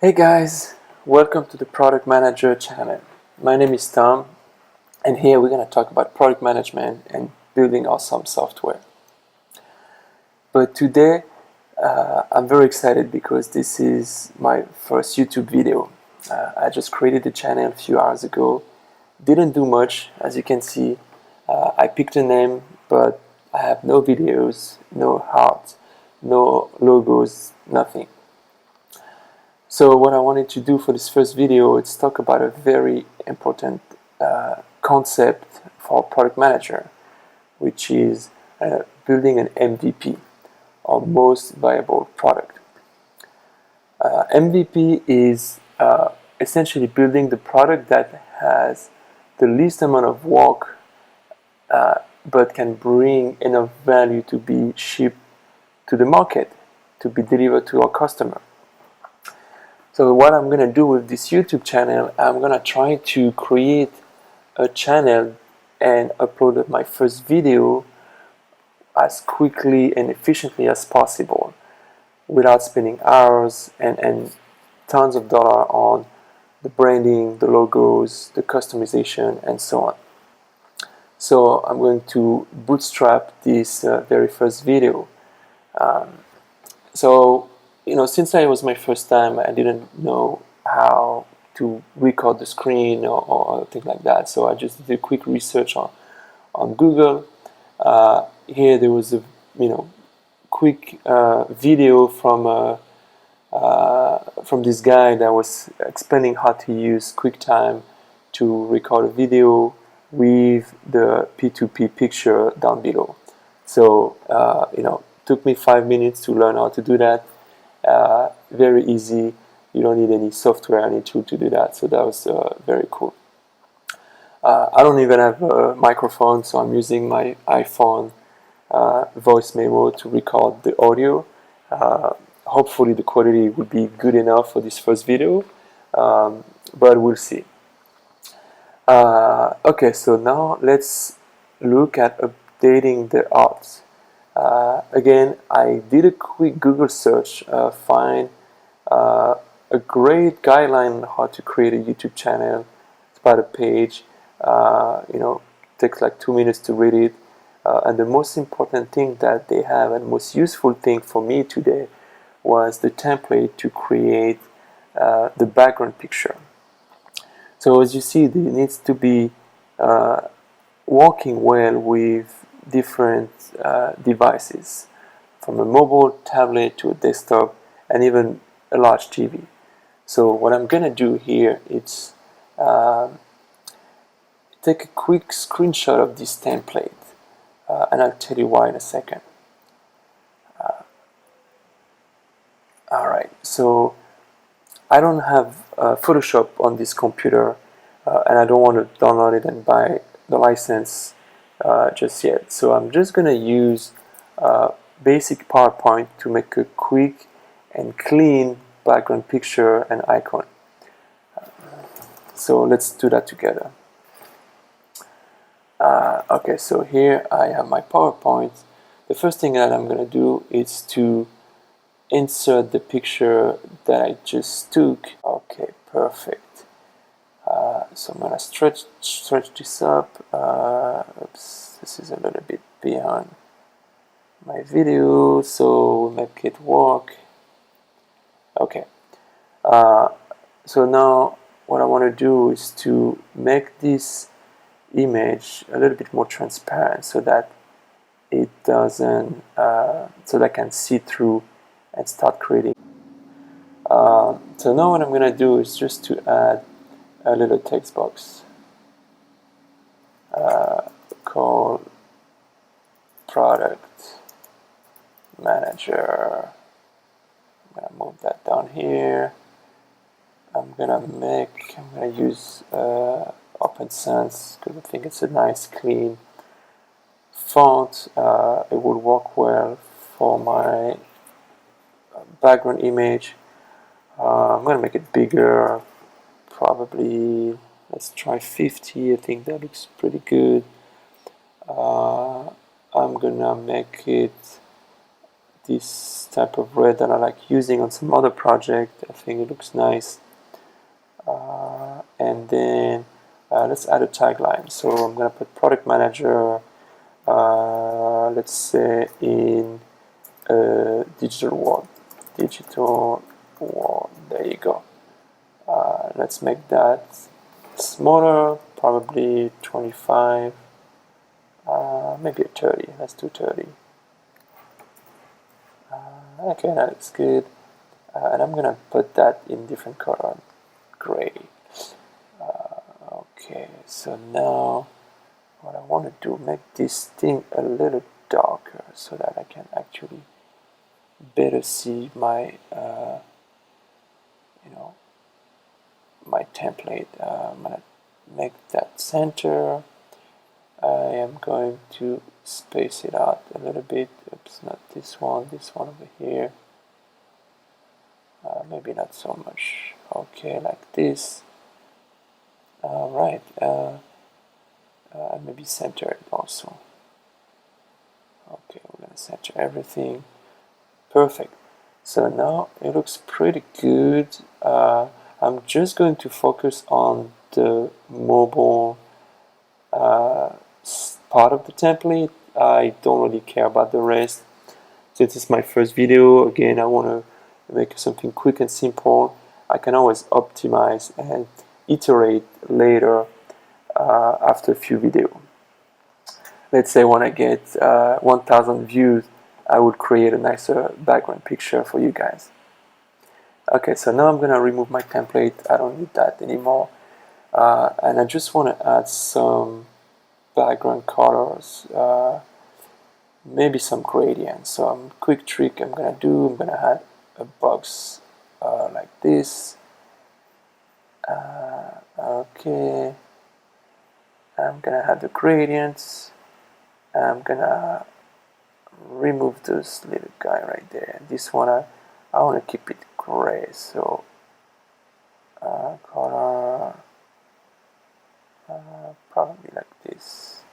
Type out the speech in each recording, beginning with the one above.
Hey guys, welcome to the Product Manager channel. My name is Tom, and here we're going to talk about product management and building awesome software. But today, I'm very excited because this is my first YouTube video. I just created the channel a few hours ago. Didn't do much, as you can see. I picked a name, but I have no videos, no art, no logos, nothing. So what I wanted to do for this first video is talk about a very important concept for a product manager, which is building an MVP, or most viable product. MVP is essentially building the product that has the least amount of work but can bring enough value to be shipped to the market, to be delivered to our customer. So what I'm going to do with this YouTube channel, I'm going to try to create a channel and upload my first video as quickly and efficiently as possible without spending hours and tons of dollars on the branding, the logos, the customization, and so on. So I'm going to bootstrap this very first video. Since it was my first time, I didn't know how to record the screen or things like that. So I just did a quick research on Google. Here there was a quick video from this guy that was explaining how to use QuickTime to record a video with the P2P picture down below. So took me 5 minutes to learn how to do that. Very easy. You don't need any software, any tool to do that. So that was very cool. I don't even have a microphone, so I'm using my iPhone voice memo to record the audio. Hopefully the quality will be good enough for this first video, but we'll see. Okay, so now let's look at updating the art. Again, I did a quick Google search, find a great guideline on how to create a YouTube channel. It's about a page. Takes like 2 minutes to read it. And the most important thing that they have, and most useful thing for me today, was the template to create the background picture. So as you see, it needs to be working well with different devices, from a mobile tablet to a desktop and even a large TV. So what I'm gonna do here is take a quick screenshot of this template, and I'll tell you why in a second. Alright, so I don't have Photoshop on this computer, and I don't want to download it and buy the license just yet. So I'm just going to use basic PowerPoint to make a quick and clean background picture and icon. So let's do that together. Okay, so here I have my PowerPoint. The first thing that I'm going to do is to insert the picture that I just took. Okay, perfect. So I'm going to stretch this up. Oops, this is a little bit beyond my video, so we'll make it work. Okay. So now what I want to do is to make this image a little bit more transparent so that it doesn't, so that I can see through and start creating. So now what I'm going to do is just to add a little text box called Product Manager. I'm going to move that down here. I'm going to use Open Sans because I think it's a nice clean font. It will work well for my background image. I'm going to make it bigger, probably, let's try 50. I think that looks pretty good. I'm going to make it this type of red that I like using on some other project. I think it looks nice. And then let's add a tagline. So I'm going to put product manager, let's say in digital world. Digital world, there you go. Let's make that smaller, probably 25, maybe a 30. Let's do 30. Okay, that looks good. And I'm gonna put that in different color, gray. Okay, so now what I want to do, make this thing a little darker so that I can actually better see my, my template. I'm gonna make that center. I am going to space it out a little bit. Oops, not this one over here. Maybe not so much. Okay, like this. Alright, maybe center it also. Okay, we're going to center everything. Perfect. So now it looks pretty good. I'm just going to focus on the mobile part of the template. I don't really care about the rest. Since it's my first video, again, I want to make something quick and simple. I can always optimize and iterate later after a few videos. Let's say when I get 1,000 views, I would create a nicer background picture for you guys. Okay, so now I'm going to remove my template. I don't need that anymore. And I just want to add some background colors, maybe some gradients. So a quick trick I'm going to do, I'm going to add a box like this. Okay, I'm going to add the gradients. I'm going to remove this little guy right there. This one I want to keep it gray, so color probably like this.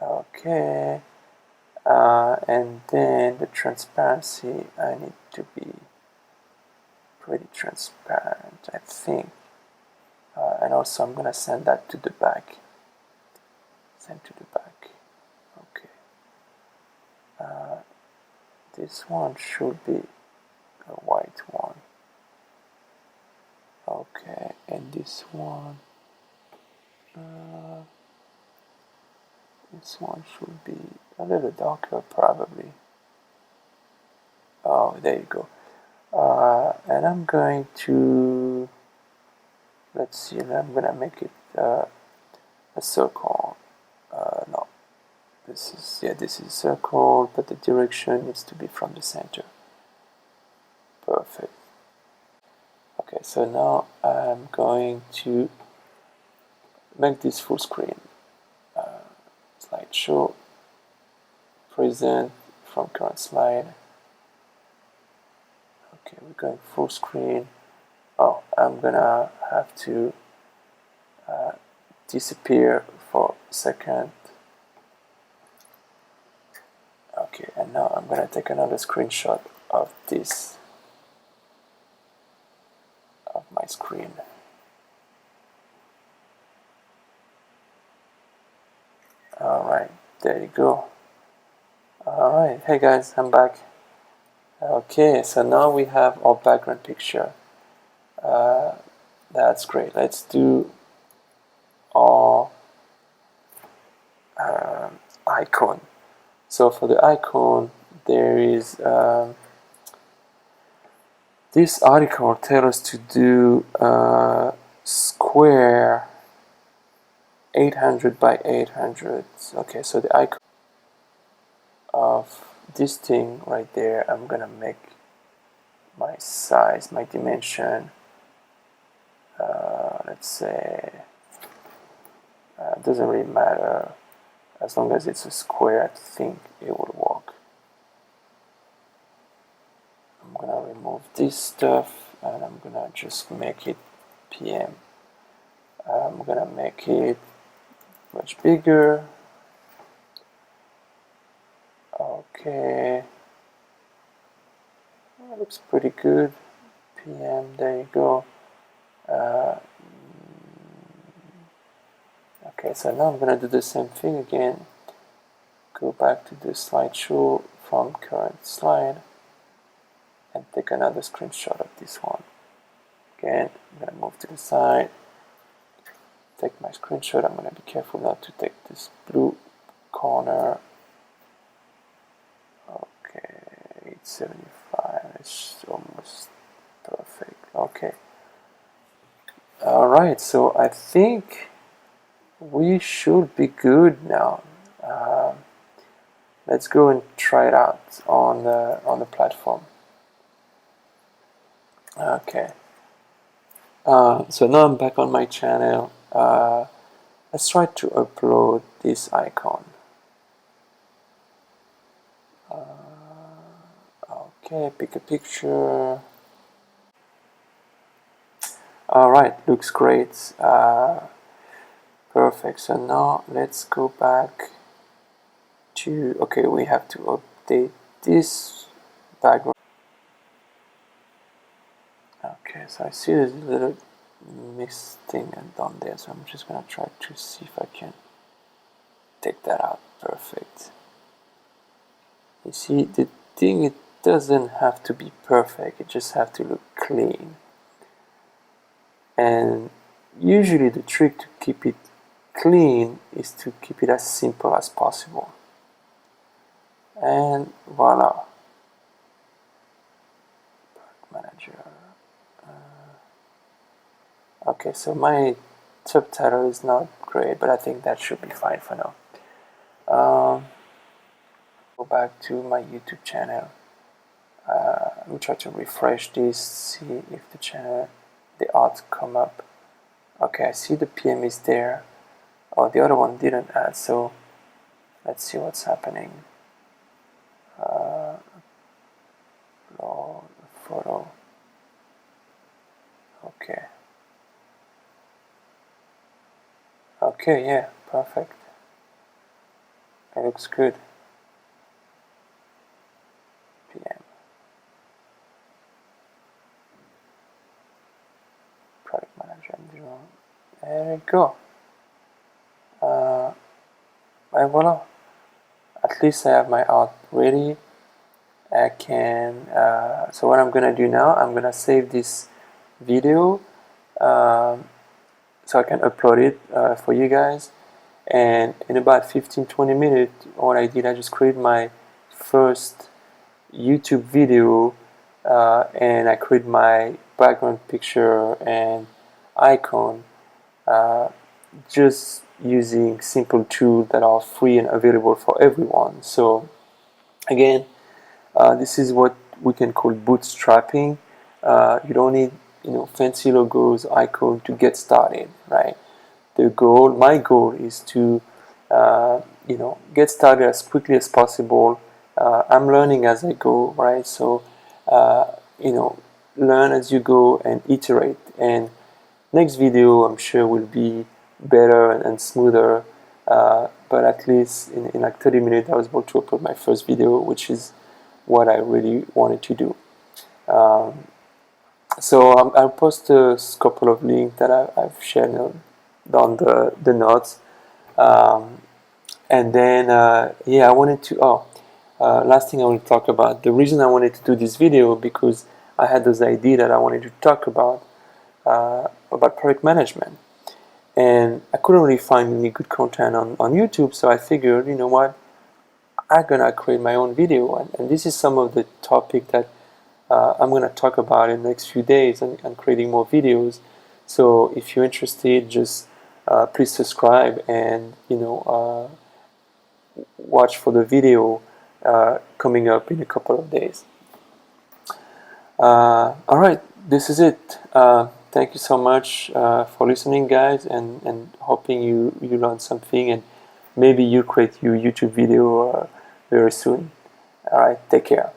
Okay, and then the transparency, I need to be pretty transparent, I think. And also I'm gonna send that to the back. Send to the back. Okay. This one should be a white one. Okay, and this one should be a little darker probably. Oh, there you go. And I'm going to, let's see, I'm gonna make it a circle. No, this is circle, but the direction needs to be from the center. Perfect. Okay, so now I'm going to make this full screen. Slideshow, present from current slide. Okay, we're going full screen. Oh, I'm gonna have to disappear for a second. Okay, and now I'm gonna take another screenshot of this, of my screen. Alright, there you go. Alright, hey guys, I'm back. Okay, so now we have our background picture. That's great. Let's do our icon. So for the icon, there is this article tells us to do square 800 by 800. Okay, so the icon of this thing right there, I'm gonna make my size, my dimension, let's say, doesn't really matter, as long as it's a square. I think it will work. I'm gonna remove this stuff and I'm gonna just make it PM. I'm gonna make it much bigger. Okay, Looks pretty good. PM, there you go. Okay, so now I'm gonna do the same thing again. Go back to the slideshow from current slide and take another screenshot of this one. Again, I'm gonna move to the side, take my screenshot. I'm gonna be careful not to take this blue corner. Okay, 875, it's almost perfect. Okay. Alright, so I think we should be good now. Let's go and try it out on the platform. Okay. So now I'm back on my channel. Let's try to upload this icon. Okay, pick a picture. Alright, looks great. Perfect. So now let's go back to, okay, we have to update this background. Okay, so I see there's a little mist thing down there, so I'm just gonna try to see if I can take that out. Perfect. You see, the thing, it doesn't have to be perfect, it just have to look clean. And usually the trick to keep it clean is to keep it as simple as possible. And voila. Manager. Okay, so my subtitle is not great, but I think that should be fine for now. Go back to my YouTube channel. Let me try to refresh this, see if the channel, the art come up. Okay, I see the PM is there. Oh, the other one didn't add, so let's see what's happening. Upload photo. Okay. Okay, yeah, perfect. It looks good. PM. Product manager. There you go. And voila. At least I have my art ready. I can, so what I'm gonna do now, I'm gonna save this video so I can upload it for you guys. And in about 15-20 minutes, what I did, I just created my first YouTube video and I created my background picture and icon just using simple tools that are free and available for everyone. So again, this is what we can call bootstrapping. You don't need fancy logos, icon to get started, right? The goal, my goal, is to get started as quickly as possible. I'm learning as I go, right? So learn as you go and iterate. And next video, I'm sure, will be better and smoother. But at least in like 30 minutes, I was able to upload my first video, which is what I really wanted to do. So I'll post a couple of links that I've shared down the notes. And then, yeah, I wanted to, last thing I want to talk about, the reason I wanted to do this video, because I had this idea that I wanted to talk about product management. And I couldn't really find any good content on YouTube, so I figured, you know what, I'm gonna create my own video, and this is some of the topic that I'm gonna talk about in the next few days, and creating more videos. So if you're interested, just please subscribe and watch for the video coming up in a couple of days. Alright, this is it. Thank you so much for listening, guys, and hoping you learned something, and maybe you create your YouTube video very soon. Alright, take care.